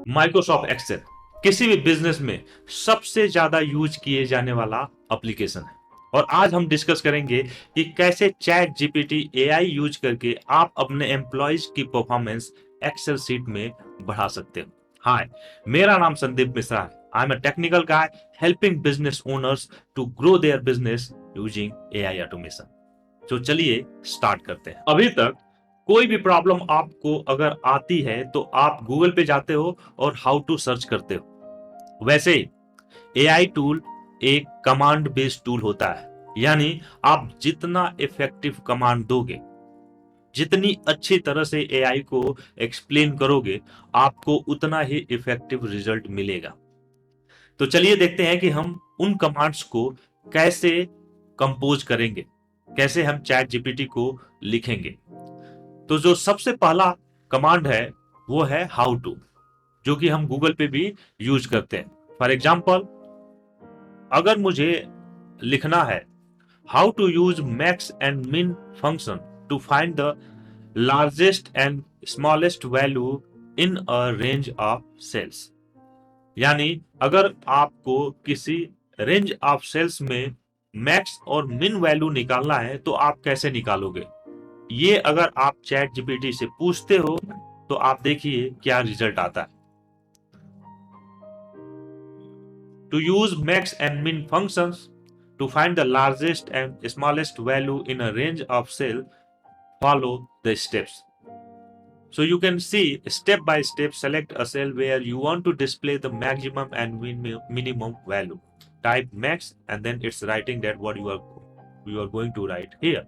Microsoft Excel किसी भी business में सबसे ज्यादा यूज किए जाने वाला एप्लीकेशन है। और आज हम डिस्कस करेंगे कि कैसे चैट जीपीटी एआई यूज करके आप अपने एम्प्लॉयज की परफॉर्मेंस एक्सेल सीट में बढ़ा सकते हो। हाय, मेरा नाम संदीप मिश्रा है। I am a technical guy helping business owners to grow their business using AI automation. तो चलिए स्टार्ट करते हैं। अभी तक कोई भी प्रॉब्लम आपको अगर आती है तो आप गूगल पे जाते हो और हाउ टू सर्च करते हो। वैसे ही एआई टूल एक कमांड बेस्ड टूल होता है, यानी आप जितना इफेक्टिव कमांड दोगे, जितनी अच्छी तरह से एआई को एक्सप्लेन करोगे, आपको उतना ही इफेक्टिव रिजल्ट मिलेगा। तो चलिए देखते हैं कि हम उन कमांड्स को कैसे कंपोज करेंगे, कैसे हम चैट जीपीटी को लिखेंगे। तो जो सबसे पहला कमांड है वो है हाउ टू, जो कि हम गूगल पे भी यूज करते हैं। फॉर एग्जाम्पल, अगर मुझे लिखना है how to use max and min function to find the largest and smallest value in a range of cells, यानी अगर आपको किसी रेंज ऑफ सेल्स में मैक्स और मिन वैल्यू निकालना है तो आप कैसे निकालोगे। ये अगर आप चैट जीपीटी से पूछते हो तो आप देखिए क्या रिजल्ट आता है। To use max and min functions to find the largest and smallest value in a range of cell, follow the steps. So you can see step by step, select a cell where you want to display the maximum and minimum value. Type max and then it's writing that what you are going to write here.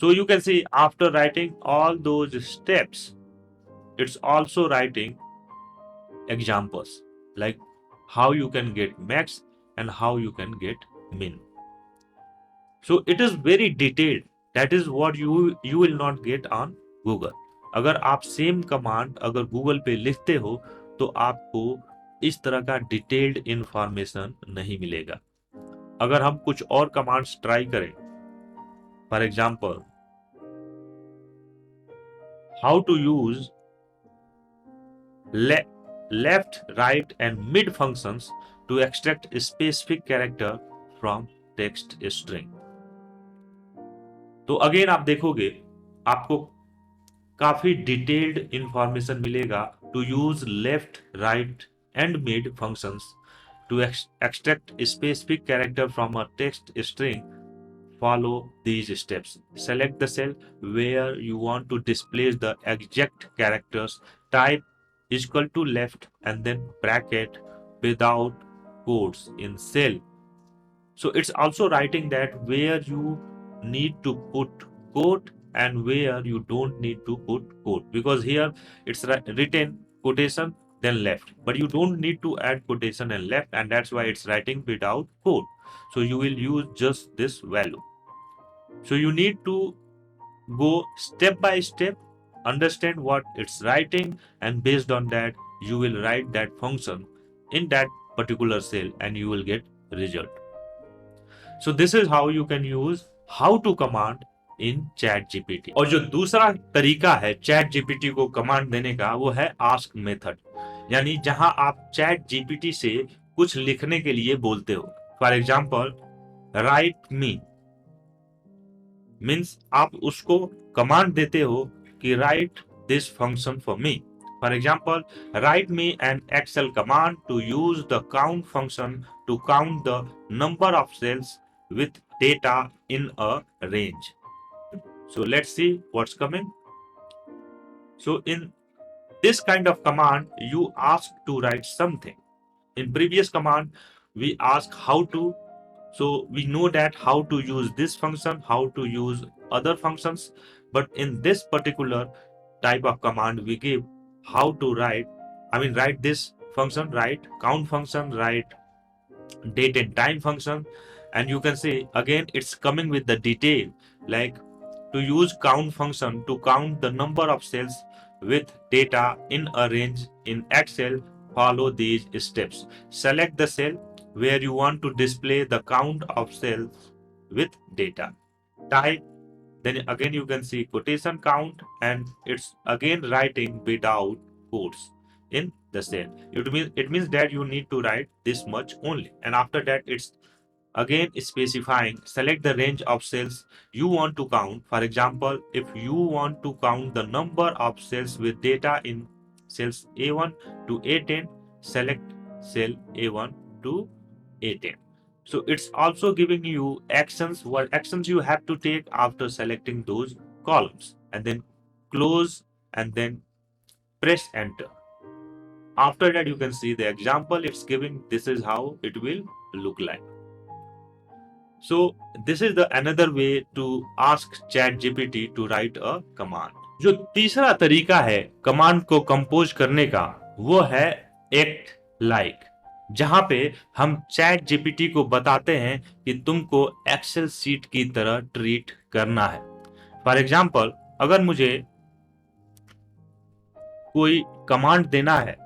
So you can see after writing all those steps, it's also writing examples like how you can get max and how you can get min. So it is very detailed. That is what you will not get on Google. अगर आप same command अगर Google पे लिखते हो तो आपको इस तरह का डिटेल्ड इंफॉर्मेशन नहीं मिलेगा। अगर हम कुछ और कमांड्स ट्राई करें, for example how to use left right and mid functions to extract specific character from text string, तो अगेन आप देखोगे आपको काफी डिटेल्ड इंफॉर्मेशन मिलेगा। To use left right and mid functions to extract specific character from a text string, follow these steps. Select the cell where you want to display the exact characters. Type is equal to left and then bracket without quotes in cell. So it's also writing that where you need to put quote and where you don't need to put quote, because here it's written quotation then left, but you don't need to add quotation and left, and that's why it's writing without quote. So you will use just this value. So you need to go step by step, understand what it's writing, and based on that you will write that function in that particular cell and you will get result. So this is how you can use how to command in chat gpt। और जो दूसरा तरीका है chat GPT को command देने का वो है आस्क मेथड, यानी जहां आप चैट जीपीटी से कुछ लिखने के लिए बोलते हो। For example, write me means आप उसको कमांड देते हो कि write this function for me. For example, write me an Excel command to use the count function to count the number of cells with data in a range. So let's see what's coming. So in this kind of command, you ask to write something. In previous command, we ask how to. So we know that how to use this function, how to use other functions. But in this particular type of command, we give how to write. Write this function, write count function, write date and time function, and you can see again it's coming with the detail like to use count function to count the number of cells with data in a range in Excel. Follow these steps. Select the cell where you want to display the count of cells with data. Type, then again you can see quotation count and it's again writing without quotes. in the cell. It means that you need to write this much only, and after that it's again specifying select the range of cells you want to count. For example, if you want to count the number of cells with data in cells A1 to A10, select cell A1 to A10. So it's also giving you actions, what actions you have to take after selecting those columns, and then close and then press enter. After that, you can see the example it's giving. This is how it will look like. So this is the another way to ask ChatGPT to write a command. जो तीसरा तरीका है command को compose करने का, वो है act like, जहां पे हम चैट जीपीटी को बताते हैं कि तुमको एक्सेल सीट की तरह ट्रीट करना है. फॉर एग्जाम्पल, अगर मुझे कोई कमांड देना है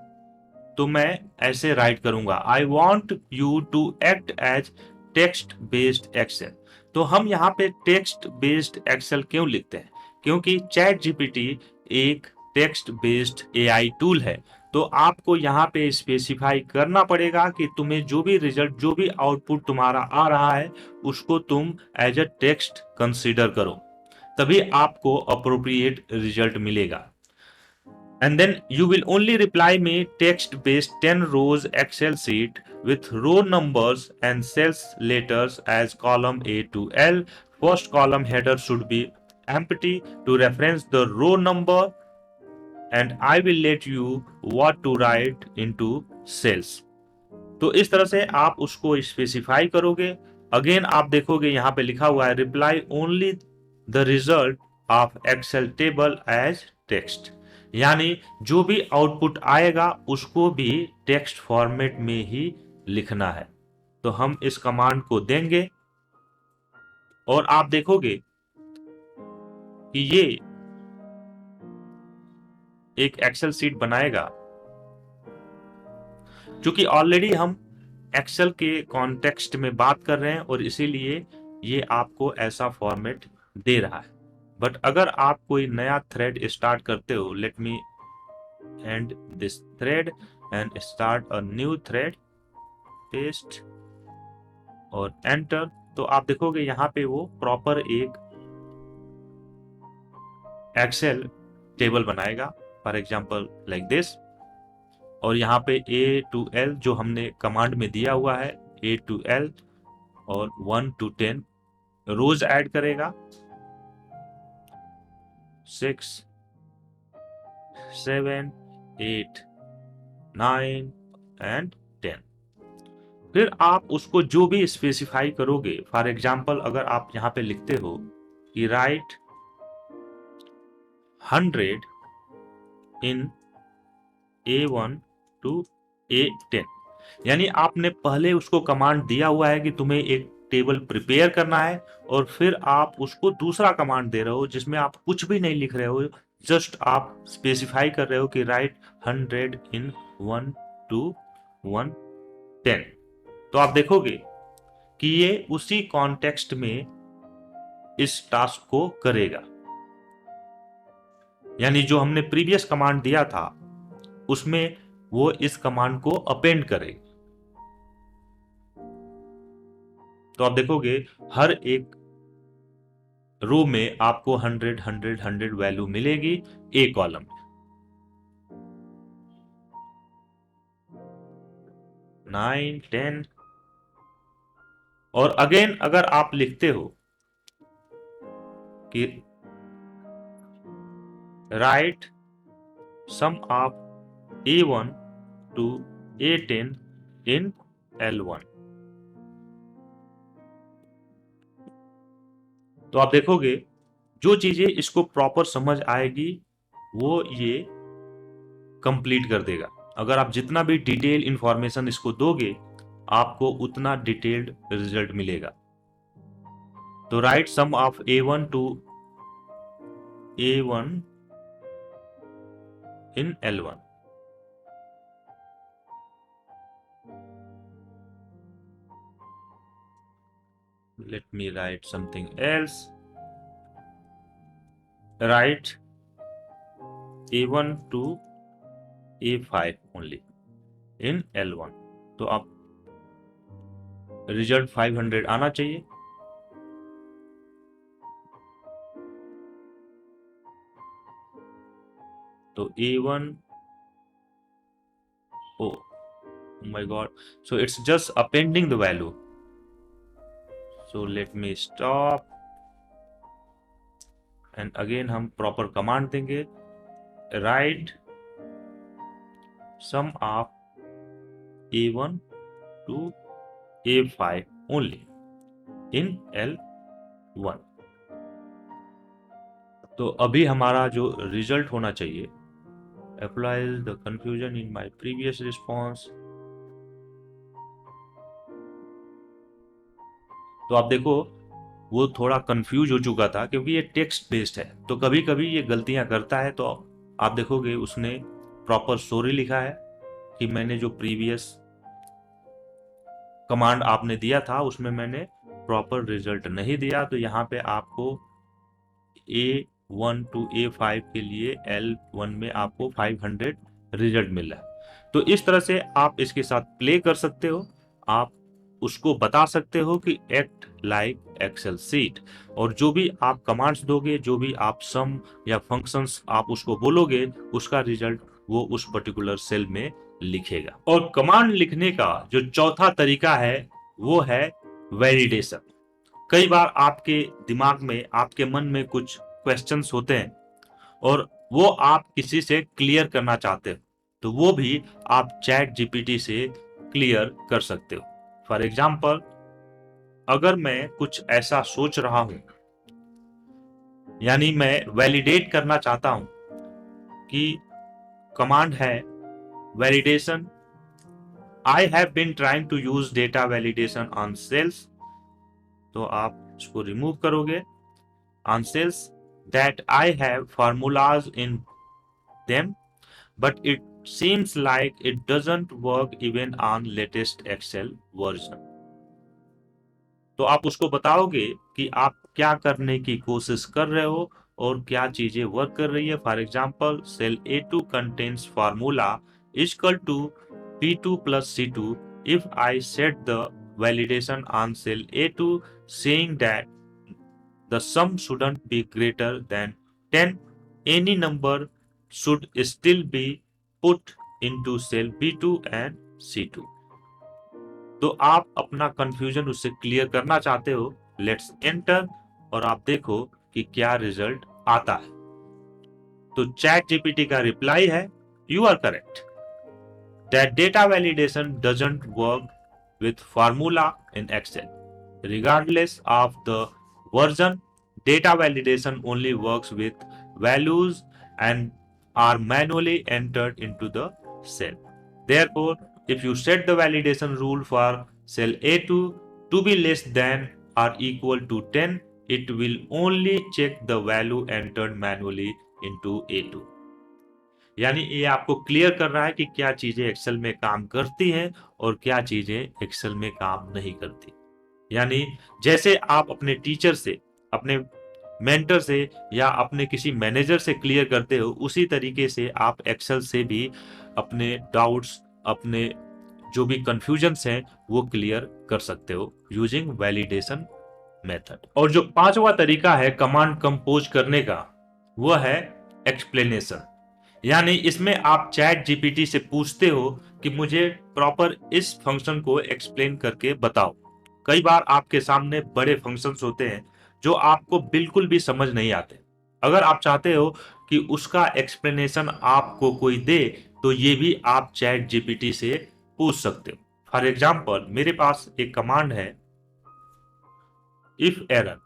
तो मैं ऐसे राइट करूंगा, I want you to act as text based Excel. तो हम यहाँ पे टेक्स्ट बेस्ड एक्सेल क्यों लिखते हैं? क्योंकि चैट जीपीटी एक टेक्स्ट बेस्ड एआई टूल है. तो आपको यहाँ पे स्पेसिफाई करना पड़ेगा कि तुम्हें जो भी रिजल्ट, जो भी आउटपुट तुम्हारा आ रहा है, उसको तुम एज अ टेक्स्ट कंसीडर करो, तभी आपको अप्रोप्रिएट रिजल्ट मिलेगा. And then you will only reply me text based 10 rows Excel sheet with row numbers and cells letters as column A to L. First column header should be empty to reference the row number, and I will let you what to write into cells. तो इस तरह से आप उसको specify करोगे. Again आप देखोगे यहाँ पे लिखा हुआ है reply only the result of Excel table as text, यानी जो भी आउटपुट आएगा उसको भी टेक्स्ट फॉर्मेट में ही लिखना है. तो हम इस कमांड को देंगे और आप देखोगे कि ये एक एक्सेल सीट बनाएगा. क्योंकि ऑलरेडी हम एक्सेल के कॉन्टेक्स्ट में बात कर रहे हैं और इसीलिए ये आपको ऐसा फॉर्मेट दे रहा है. बट अगर आप कोई नया थ्रेड स्टार्ट करते हो, let me and this thread and start a new thread, paste और एंटर, तो आप देखोगे यहाँ पे वो प्रॉपर एक एक्सेल टेबल बनाएगा. For example like this. और यहाँ पे A to L जो हमने कमांड में दिया हुआ है, A to L और 1 to 10 रोज ऐड करेगा, 6, 7, 8, 9 एंड 10. फिर आप उसको जो भी स्पेसिफाई करोगे, फॉर एग्जाम्पल अगर आप यहाँ पे लिखते हो कि right 100 in A1 to A10, यानी आपने पहले उसको कमांड दिया हुआ है कि तुम्हें एक टेबल प्रिपेयर करना है, और फिर आप उसको दूसरा कमांड दे रहे हो जिसमें आप कुछ भी नहीं लिख रहे हो, जस्ट आप स्पेसिफाई कर रहे हो कि राइट 100 इन 1 to 110. तो आप देखोगे कि ये उसी कॉन्टेक्स्ट में इस टास्क को करेगा. यानी जो हमने प्रीवियस कमांड दिया था उसमें वो इस कमांड को अपेंड करेगा. तो आप देखोगे हर एक रो में आपको 100 100 100 वैल्यू मिलेगी ए कॉलम में. 9, 10. और अगेन अगर आप लिखते हो कि write sum of A1 to A10 in L1, तो आप देखोगे जो चीजें इसको प्रॉपर समझ आएगी वो ये कंप्लीट कर देगा. अगर आप जितना भी डिटेल इंफॉर्मेशन इसको दोगे आपको उतना डिटेल्ड रिजल्ट मिलेगा. तो write sum of A1 to A1 in L1. Let me write something else. Write A1 to A5 only in L1। तो आप रिजल्ट 500 आना चाहिए। तो A1, oh my god, so it's just appending the value. So let me stop and again हम proper command देंगे, write sum of A1 to A5 only in L1। तो अभी हमारा जो रिजल्ट होना चाहिए, applies the confusion in my previous response। तो आप देखो वो थोड़ा कंफ्यूज हो चुका था क्योंकि ये टेक्स्ट बेस्ड है, तो कभी कभी ये गलतियां करता है। तो आप देखोगे उसने प्रॉपर सॉरी लिखा है कि मैंने जो प्रीवियस कमांड आपने दिया था उसमें मैंने प्रॉपर रिजल्ट नहीं दिया। तो यहाँ पे आपको A1 to A5 के लिए L1 में आपको 500 रिजल्ट मिल रहा है। तो इस तरह से आप इसके साथ प्ले कर सकते हो। आप उसको बता सकते हो कि एक्ट लाइक एक्सेल सीट, और जो भी आप कमांड्स दोगे, जो भी आप सम या फंक्शंस आप उसको बोलोगे, उसका रिजल्ट वो उस पर्टिकुलर सेल में लिखेगा। और कमांड लिखने का जो चौथा तरीका है वो है वैलिडेशन। कई बार आपके दिमाग में, आपके मन में कुछ क्वेश्चंस होते हैं और वो आप किसी से क्लियर करना चाहते हो, तो वो भी आप चैट जीपीटी से क्लियर कर सकते हो। फॉर एग्जाम्पल, अगर मैं कुछ ऐसा सोच रहा हूं, यानी मैं वैलिडेट करना चाहता हूं कि कमांड है validation, I have been trying to use data validation on cells. तो आप इसको रिमूव करोगे, on cells that I have formulas in them, but it seems like it doesn't work even on latest Excel version। तो आप उसको बताओगे कि आप क्या करने की कोशिश कर रहे हो और क्या चीजें वर्क कर रही है। For example, cell A2 contains formula is equal to P2 plus C2 if I set the validation on cell A2 saying that the sum shouldn't be greater than 10, any number should still be put into cell B2 and C2। तो आप अपना confusion उससे clear करना चाहते हो, let's enter, और आप देखो कि क्या रिजल्ट आता है। तो चैट जीपीटी का रिप्लाई है, you are correct, that data validation doesn't work with formula in Excel regardless of the version। Data validation only works with values and are manually entered into the cell। Therefore, if you set the validation rule for cell A2 to be less than or equal to 10, it will only check the value entered manually into A2। यानी ये आपको clear कर रहा है कि क्या चीजें Excel में काम करती हैं और क्या चीजें एक्सेल में काम नहीं करती। यानी जैसे आप अपने टीचर से, अपने मेंटर से या अपने किसी मैनेजर से क्लियर करते हो, उसी तरीके से आप एक्सेल से भी अपने डाउट्स, अपने जो भी कंफ्यूजन्स हैं वो क्लियर कर सकते हो यूजिंग वैलिडेशन मेथड। और जो पांचवा तरीका है कमांड कंपोज करने का, वो है एक्सप्लेनेशन। यानी इसमें आप चैट जीपीटी से पूछते हो कि मुझे प्रॉपर इस फंक्शन को एक्सप्लेन करके बताओ। कई बार आपके सामने बड़े फंक्शंस होते हैं जो आपको बिल्कुल भी समझ नहीं आते। अगर आप चाहते हो कि उसका एक्सप्लेनेशन आपको कोई दे, तो ये भी आप चैट जीपीटी से पूछ सकते हो। फॉर एग्जाम्पल, मेरे पास एक कमांड है इफ एरर,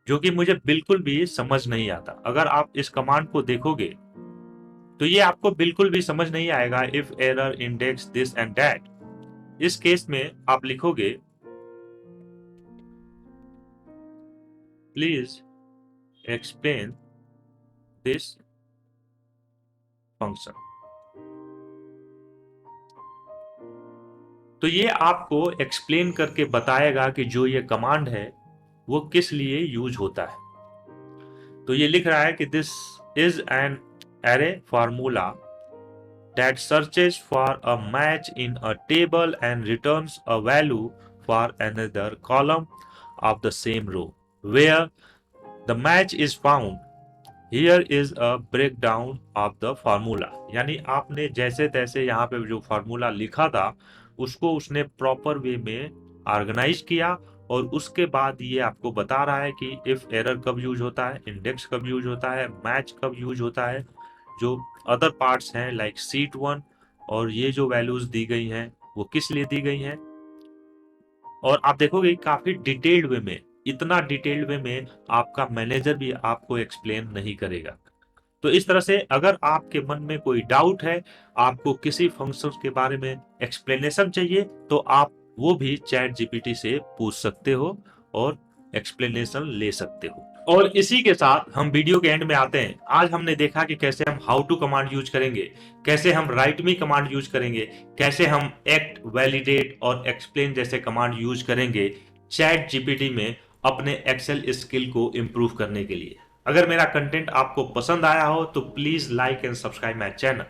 जो कि मुझे बिल्कुल भी समझ नहीं आता। अगर आप इस कमांड को देखोगे तो ये आपको बिल्कुल भी समझ नहीं आएगा। If error index this and that. इस केस में आप लिखोगे प्लीज एक्सप्लेन दिस फंक्शन। तो ये आपको एक्सप्लेन करके बताएगा कि जो ये कमांड है वो किस लिए यूज होता है। तो ये लिख रहा है कि this is an array formula that searches for a match in a table and returns a value for another column of the same row. Where the match is found, here is a breakdown of the formula. यानी आपने जैसे तैसे यहाँ पे जो formula लिखा था उसको उसने प्रॉपर वे में ऑर्गेनाइज किया और उसके बाद ये आपको बता रहा है कि इफ एरर कब यूज होता है, इंडेक्स कब यूज होता है, मैच कब यूज होता है, जो अदर पार्ट्स हैं लाइक सीट वन, और ये जो वैल्यूज दी गई हैं वो किस लिए दी गई हैं। और आप देखोगे काफी डिटेल्ड वे में, इतना डिटेल्ड वे में आपका मैनेजर भी आपको एक्सप्लेन नहीं करेगा। तो इस तरह से अगर आपके मन में कोई डाउट है, आपको किसी फंक्शन के बारे में एक्सप्लेनेशन चाहिए, तो आप वो भी चैट जीपीटी से पूछ सकते हो और एक्सप्लेनेशन ले सकते हो। और इसी के साथ हम वीडियो के एंड में आते हैं। आज हमने देखा कि कैसे हम हाउ टू कमांड यूज करेंगे, कैसे हम राइट मी कमांड यूज करेंगे, कैसे हम एक्ट, वैलिडेट और एक्सप्लेन जैसे कमांड यूज करेंगे चैट जीपीटी में अपने एक्सेल स्किल को इंप्रूव करने के लिए। अगर मेरा कंटेंट आपको पसंद आया हो तो please like and subscribe my channel,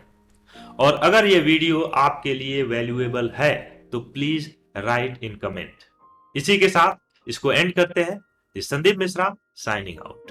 और अगर ये वीडियो आपके लिए वैल्यूएबल है तो प्लीज राइट इन कमेंट। इसी के साथ इसको एंड करते हैं। This Sandeep Mishra signing out.